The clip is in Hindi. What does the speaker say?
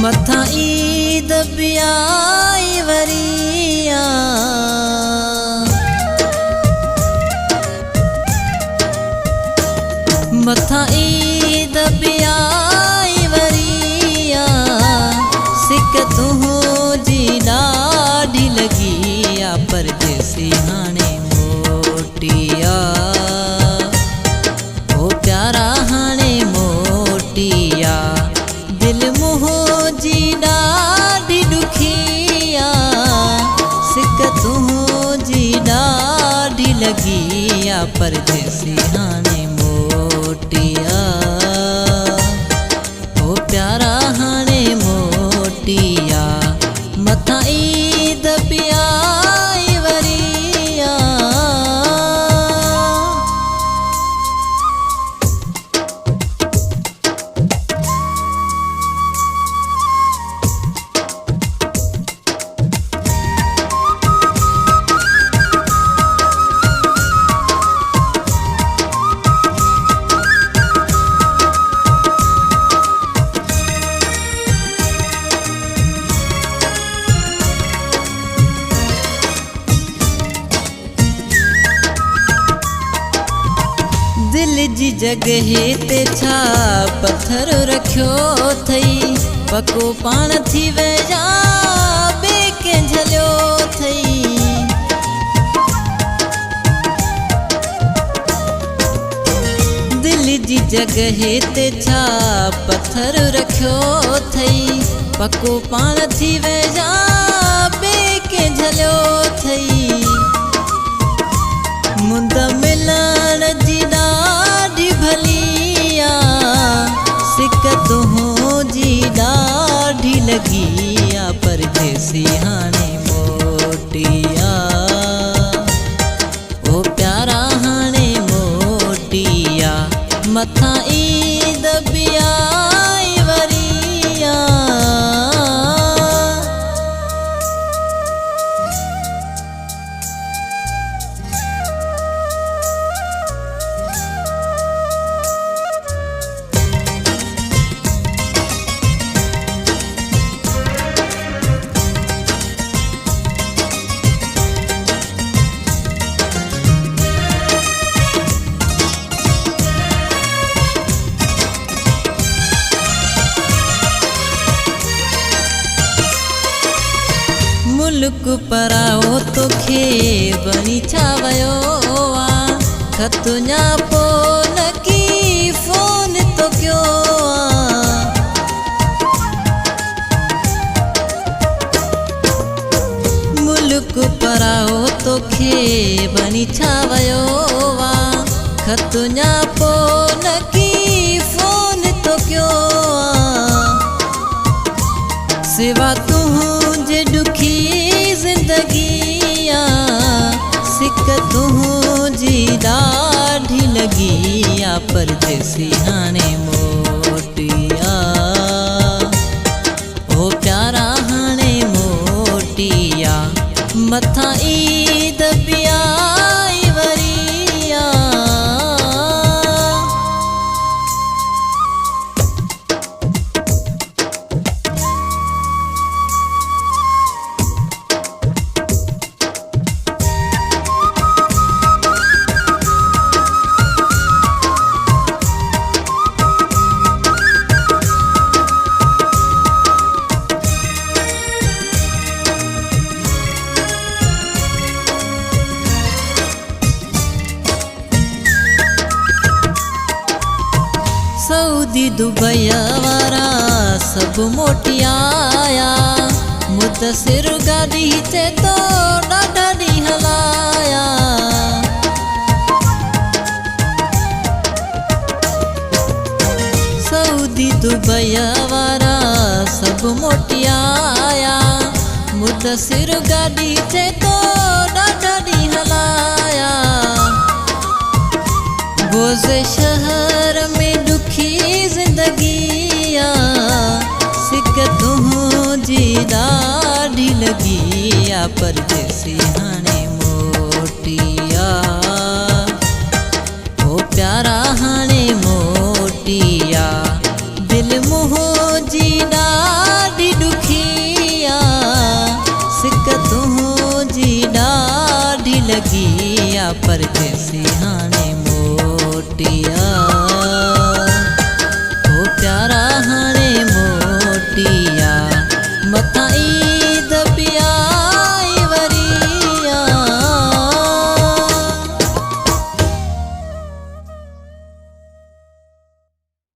मथा ईद बियाई वरिया मथा ईद बियाई वरिया सिक तू जी ॾाढी लगिया परदेसी हाणे मोटिया ओ प्यारा हाणे मोटिया दिल मुंहिंजी ॾाढी ॾुखिया सिक तुंहिंजी ॾाढी लगिया परदेसी हाणे मोटिया ओ प्यारा हाणे मोटिया मथा ईद बियाई वरिया दिल जी जगह ते छा पत्थर रखियो थई पको पाण थी वेजा बे के झलियो थई दिल जी जगह ते छा पत्थर रखियो थई पको पाण थी वेजा बे के झलियो थई मुंद मिलण जी ॾाढी भलिया सिक तुंहिंजी ॾाढी लगिया परदेसी हाणे मोटिया ओ प्यारा हाणे मोटिया मथा ईद बियाई वरिया मुल्क पराओ तोखे बणी छा वयो आ खत ञापो न की फोन तो कयो मुल्क पराओ तोखे बणी छा वयो आ खत ञापो न की फोन तो कयो सिवा तुंहिंजे ॾुखी जिंदगिया सिक तुंहिंजी ॾाढी लगिया परदेसी हाणे मोटिया ओ प्यारा हाणे मोटिया मथा ईद बियाई वरिया सऊदी दुबई वारा सब मोटियाया मुदसिर गाड़ी ते तो ॾाढा ॾींहं हलाया सऊदी दुबई वारा सब मोटियाया मुदसिर गाड़ी ते तो ॾाढा ॾींहं हलाया गोज़े शहर में दुखी जिंदगिया सिक तुंहिंजी ॾाढी लगिया परदेसी हाणे मोटिया ओ प्यारा हाणे मोटिया दिल मुंहिंजी ॾाढी परदेसी हाणे मोटिया।